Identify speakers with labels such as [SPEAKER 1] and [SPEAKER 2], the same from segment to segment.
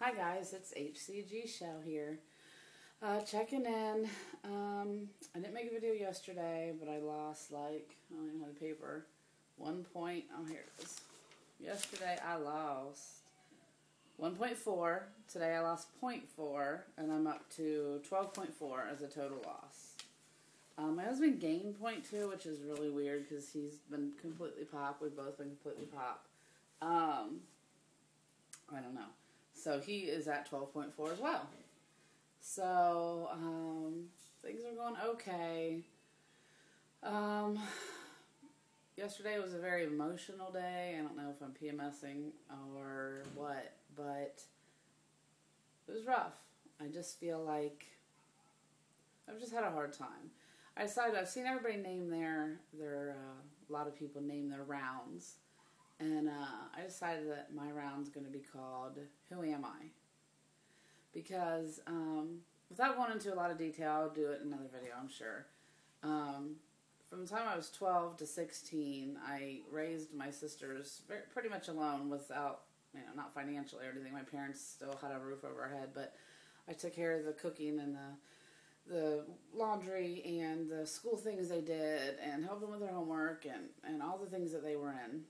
[SPEAKER 1] Hi guys, it's HCG Show here. Checking in. I didn't make a video yesterday, but I lost I don't even have the paper. Oh, here it is. Yesterday I lost 1.4. Today I lost 0.4, and I'm up to 12.4 as a total loss. My husband gained 0.2, which is really weird because he's been completely pop. We've both been completely pop. I don't know. So he is at 12.4 as well. So, things are going okay. Yesterday was a very emotional day. I don't know if I'm PMSing or what, but it was rough. I just feel like I've just had a hard time. I've seen everybody name a lot of people name their rounds. And I decided that my round's going to be called, Who Am I? Because, without going into a lot of detail, I'll do it in another video, I'm sure. From the time I was 12 to 16, I raised my sisters pretty much alone without, not financially or anything. My parents still had a roof over our head, but I took care of the cooking and the laundry and the school things they did and helped them with their homework and all the things that they were in.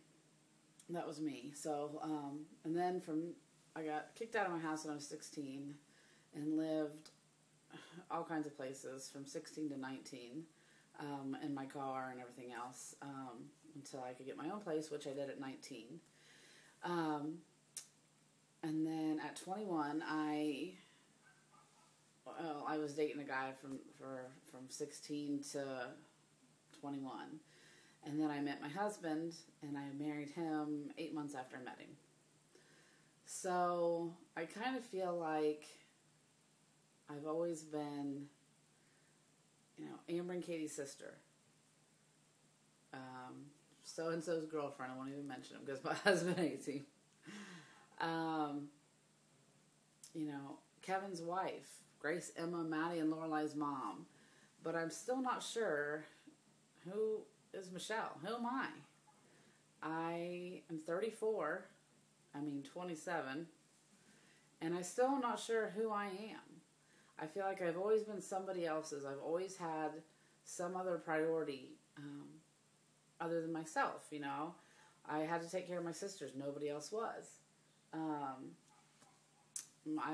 [SPEAKER 1] That was me. So, and then I got kicked out of my house when I was 16 and lived all kinds of places from 16 to 19 in my car and everything else until I could get my own place, which I did at 19. And then at 21, I was dating a guy from 16 to 21. And then I met my husband, and I married him 8 months after I met him. So I kind of feel like I've always been, Amber and Katie's sister. So-and-so's girlfriend. I won't even mention him because my husband hates him. Kevin's wife. Grace, Emma, Maddie, and Lorelai's mom. But I'm still not sure who is Michelle. Who am I? I am 34. 27. And I still am not sure who I am. I feel like I've always been somebody else's. I've always had some other priority other than myself, I had to take care of my sisters. Nobody else was. I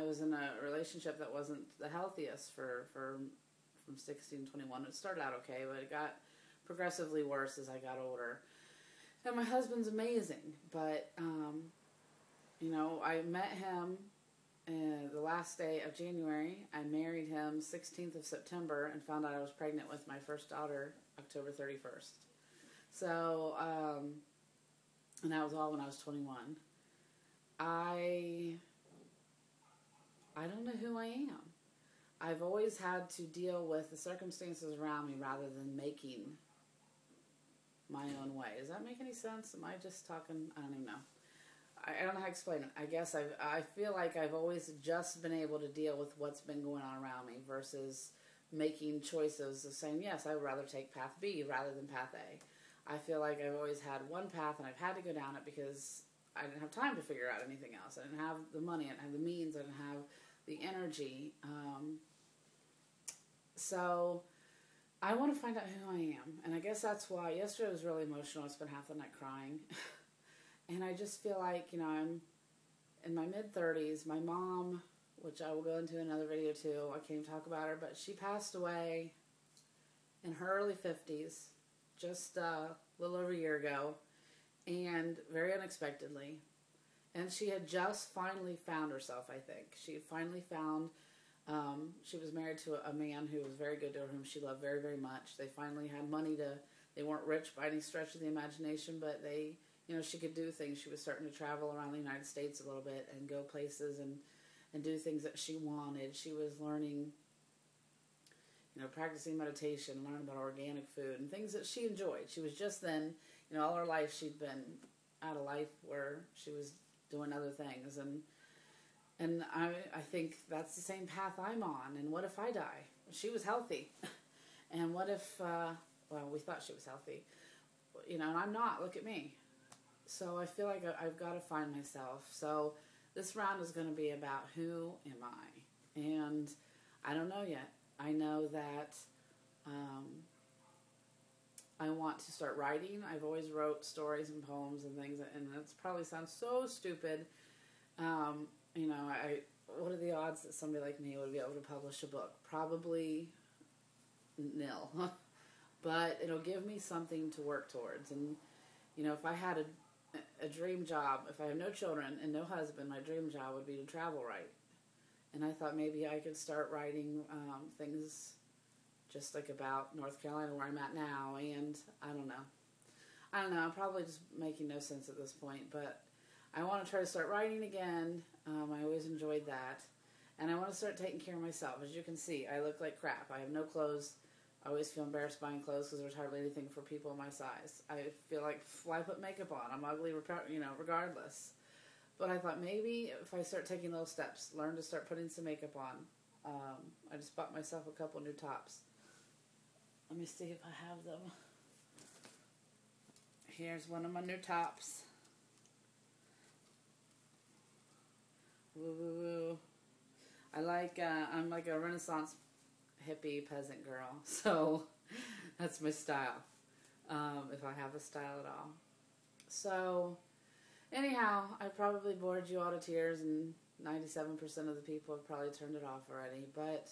[SPEAKER 1] was in a relationship that wasn't the healthiest from 16 to 21. It started out okay, but it got progressively worse as I got older. And my husband's amazing, but, I met him the last day of January. I married him 16th of September and found out I was pregnant with my first daughter October 31st. So, and that was all when I was 21. I don't know who I am. I've always had to deal with the circumstances around me rather than making my own way. Does that make any sense? Am I just talking? I don't even know. I don't know how to explain it. I guess I feel like I've always just been able to deal with what's been going on around me versus making choices of saying, yes, I would rather take path B rather than path A. I feel like I've always had one path and I've had to go down it because I didn't have time to figure out anything else. I didn't have the money, I didn't have the means, I didn't have the energy. So I want to find out who I am. And I guess that's why yesterday was really emotional. I spent half the night crying. And I just feel like, I'm in my mid-30s. My mom, which I will go into another video too, I can't even talk about her, but she passed away in her early 50s, just a little over a year ago, and very unexpectedly. And she had just finally found herself, I think. She had finally found, she was married to a man who was very good to her, whom she loved very, very much. They finally had money they weren't rich by any stretch of the imagination, but she could do things. She was starting to travel around the United States a little bit and go places and do things that she wanted. She was learning, practicing meditation, learning about organic food and things that she enjoyed. She was just then, all her life she'd been out of life where she was doing other things. And I think that's the same path I'm on. And what if I die? She was healthy. And what if, we thought she was healthy. And I'm not. Look at me. So I feel like I've got to find myself. So this round is going to be about who am I? And I don't know yet. I know that I want to start writing. I've always wrote stories and poems and things, and that probably sounds so stupid. You know, what are the odds that somebody like me would be able to publish a book? Probably nil. But it'll give me something to work towards. And, you know, if I had a dream job, if I have no children and no husband, my dream job would be to travel write. And I thought maybe I could start writing things just like about North Carolina, where I'm at now, and I don't know. I'm probably just making no sense at this point, but I want to try to start writing again. I always enjoyed that. And I want to start taking care of myself. As you can see, I look like crap. I have no clothes. I always feel embarrassed buying clothes because there's hardly anything for people my size. I feel like, why put makeup on? I'm ugly, you know, regardless. But I thought maybe if I start taking little steps, learn to start putting some makeup on. I just bought myself a couple new tops. Let me see if I have them. Here's one of my new tops. Woo woo woo. I'm like a Renaissance hippie peasant girl, so that's my style, if I have a style at all. So anyhow, I probably bored you all to tears, and 97% of the people have probably turned it off already, but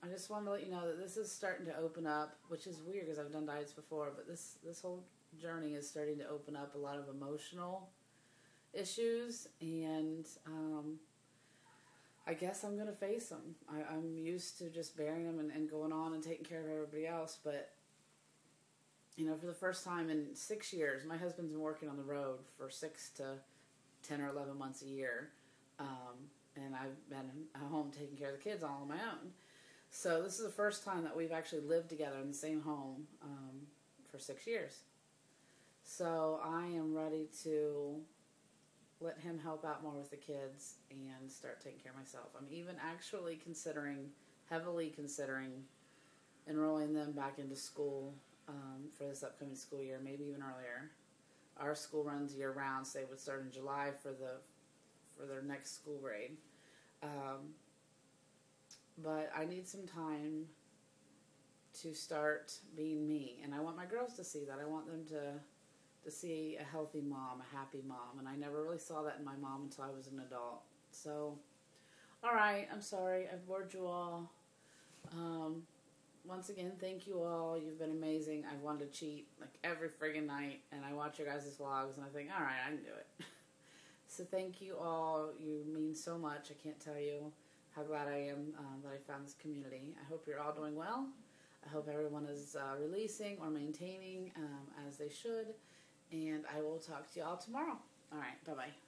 [SPEAKER 1] I just wanted to let you know that this is starting to open up, which is weird because I've done diets before, but this whole journey is starting to open up a lot of emotional issues, and I guess I'm going to face them. I'm used to just bearing them and going on and taking care of everybody else, but, you know, for the first time in 6 years, my husband's been working on the road for 6 to 10 or 11 months a year, and I've been at home taking care of the kids all on my own. So this is the first time that we've actually lived together in the same home for 6 years. So I am ready to let him help out more with the kids and start taking care of myself. I'm even actually heavily considering enrolling them back into school for this upcoming school year, maybe even earlier. Our school runs year-round, so they would start in July for their next school grade. But I need some time to start being me, and I want my girls to see that. I want them to see a healthy mom, a happy mom, and I never really saw that in my mom until I was an adult. So, alright, I'm sorry, I've bored you all. Once again, thank you all. You've been amazing. I wanted to cheat like every friggin' night, and I watch your guys' vlogs, and I think, alright, I can do it. So thank you all. You mean so much. I can't tell you how glad I am that I found this community. I hope you're all doing well. I hope everyone is releasing or maintaining as they should. And I will talk to you all tomorrow. All right, bye-bye.